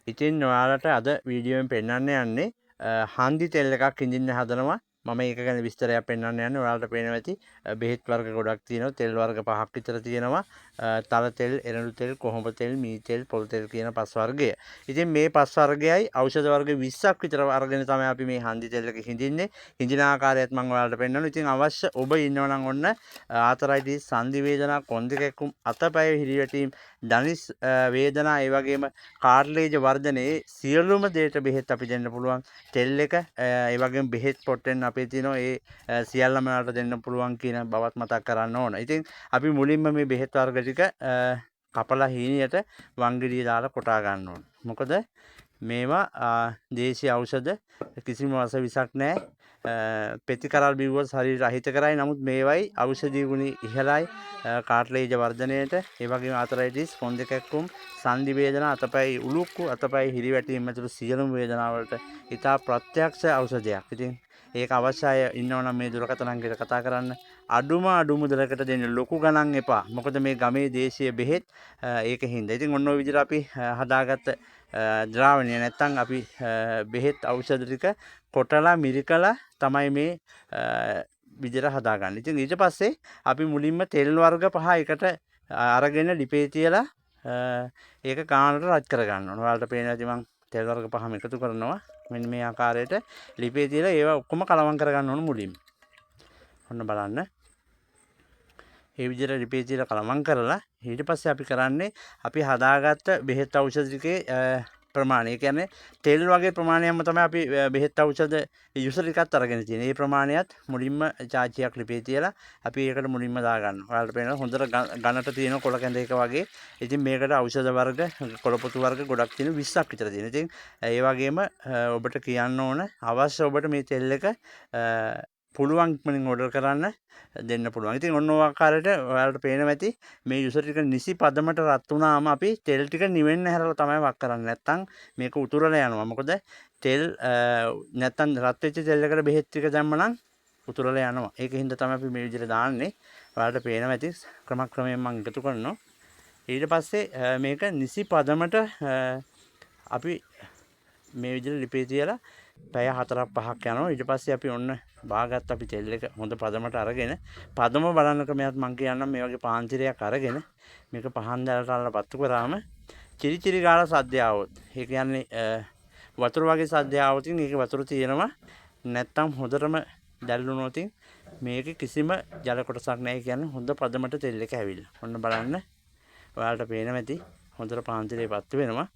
ඉතින් ඔයාලට අද වීඩියෝෙන් පෙන්වන්න යන්නේ හන්දි තෙල් එකක් ඉඳින්න හදනවා. මම ඒක ගැන විස්තරයක් පෙන්වන්න යන්නේ. ඔයාලට පේනවා ඇති බෙහෙත් වර්ග ගොඩක් තියෙනවා. තෙල් වර්ග 5ක් විතර තියෙනවා. තල තෙල්, එරඬු තෙල්, කොහොඹ තෙල්, මී තෙල්, පොල් තෙල් කියන පස් වර්ගය. ඉතින් මේ පස් වර්ගයයි ඖෂධ වර්ග 20ක් විතර අරගෙන තමයි අපි මේ හන්දි තෙල් එක හිඳින්නේ. හිඳින ආකාරයත් මම ඔයාලට පෙන්වනවා. ඉතින් අවශ්‍ය ඔබ ඉන්නවා නම් ඔන්න ආතරයිටිස්, සන්ධි වේදනා, කොන්දේ කැක්කුම්, අතපය හිරිවැටීම්, ධනිස් වේදනා, ඒ වගේම කාර්ලේජ වර්ධනයේ සියලුම දේට බෙහෙත් අපි දෙන්න පුළුවන්. තෙල් එක ඒ වගේම බෙහෙත් පොට්ටෙන් අපේ තියෙනවා. ඒ සියල්ලම වලට දෙන්න පුළුවන් කියන බවත් මතක් කරන්න ඕන. ඉතින් අපි මුලින්ම මේ බෙහෙත් වර්ග ටික කපලා හීනියට වංගෙඩිය දාලා කොටා ගන්න ඕන. මොකද මේවා දේශීය ඖෂධ කිසිම වස විසක් නැහැ. පෙතිකරල් බිව්වොත් ශරීර අහිත කරයි. නමුත් මේවයි ඖෂධීය ගුණ ඉහළයි. කාර්ලේජ වර්ධනයට, ඒ වගේම ආතරයිටිස්, කොන්දේ කැක්කුම්, සන්ධි වේදනා, අතපය උලුක්කු, අතපය හිරිවැටීම් ඇතුළු සියලුම වේදනාවලට ඉතා ප්‍රත්‍යක්ෂ ඖෂධයක්. ඉතින් ඒක අවශ්‍ය අය ඉන්නවනම් මේ දුරකථන අංකයට කතා කරන්න. අඩු මුදලකට දෙන්න, ලොකු ගණන් එපා. මොකද මේ ගමේ දේශීය බෙහෙත් ඒකින්ද. ඉතින් ඔන්න ඔය විදිහට අපි හදාගත්ත ද්‍රාවණය නැත්තම් අපි බෙහෙත් ඖෂධ ටික කොටලා මිරිකලා තමයි මේ විදිහට හදාගන්නේ. ඉතින් ඊට පස්සේ අපි මුලින්ම තෙල් වර්ග 5 එකට අරගෙන ලිපේ තියලා ඒක ගානට රත් කර ගන්න ඕන. ඔයාලට පේනවා ඇති මම තෙල් වර්ග 5ම එකතු කරනවා. මෙන්න මේ ආකාරයට ලිපේ තියලා ඒවා ඔක්කොම කලවම් කර ගන්න ඕන මුලින්ම. ඔන්න බලන්න. මේ විදිහට ලිපේ තියලා කලවම් කරලා ඊට පස්සේ අපි කරන්නේ අපි හදාගත්ත බෙහෙත් ඖෂධ ටිකේ ප්‍රමාණය. ඒ කියන්නේ තෙල් වගේ ප්‍රමාණයක්ම තමයි අපි බෙහෙත් ඖෂධ යුසර ටිකත් අරගෙන තියෙන්නේ. මේ ප්‍රමාණයත් මුලින්ම චාචියක් ලිපේ තියලා අපි ඒකට මුලින්ම දාගන්නවා. ඔයාලට පේනවා හොඳට ඝනට තියෙන කොළ කැඳ එක වගේ. ඉතින් මේකට ඖෂධ වර්ග, කොළපොතු වර්ග ගොඩක් තියෙන 20ක් විතර තියෙනවා. ඉතින් ඒ වගේම ඔබට කියන්න ඕන අවශ්‍ය ඔබට මේ තෙල් එක පුළුවන් ඉක්මනින් ඕඩර් කරන්න දෙන්න පුළුවන්. ඉතින් ඔන්න ඔය ආකාරයට ඔයාලට පේනවා ඇති මේ යුසර් ටික නිසි පදමට රත් වුණාම අපි තෙල් ටික නිවෙන්න හැරලා තමයි වක් කරන්නේ. නැත්තම් මේක උතුරලා යනවා. මොකද තෙල් නැත්තම් රත් වෙච්ච තෙල් එකට බෙහෙත් ටික දැම්මනම් උතුරලා යනවා. ඒකින්ද තමයි අපි මේ විදිහට දාන්නේ. ඔයාලට පේනවා ඇති ක්‍රමයෙන් මම එකතු කරනවා. ඊට පස්සේ මේක නිසි පදමට අපි මේ විදිහට ලිපේ තියලා පැය 4-5ක් යනවා. ඊට පස්සේ අපි ඔන්න බාගත් අපි තෙල් එක හොඳ පදමට අරගෙන පදම බලන ක්‍රමයක් මම කියන්නම්. මේ වගේ පාන්තිරයක් අරගෙන මේක පහන් දැලට අල්ලලා පත්තු කරාම චිරි ගාලා සද්දය આવොත්, ඒ කියන්නේ වතුර වගේ සද්දය આવොත් මේකේ වතුර තියෙනවා. නැත්තම් හොඳටම දැල්ලුනොත් මේකේ කිසිම ජල කොටසක් නැහැ. කියන්නේ හොඳ පදමට තෙල් එක ඇවිල්ලා. ඔන්න බලන්න. ඔයාලට පේනවා ඇති හොඳට පාන්තිරේ පත්තු වෙනවා.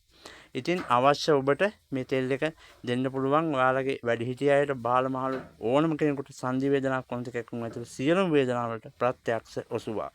ඉතින් අවශ්‍ය ඔබට මේ තෙල් එක දෙන්න පුළුවන්. ඔයාලගේ වැඩිහිටිය අයට, බාල මහලු ඕනම කෙනෙකුට සන්ධි වේදනාවක්, කොන්දේ කැක්කුම් ඇතුළු සියලුම වේදනාවලට ප්‍රත්‍යක්ෂ ඔසුවක්.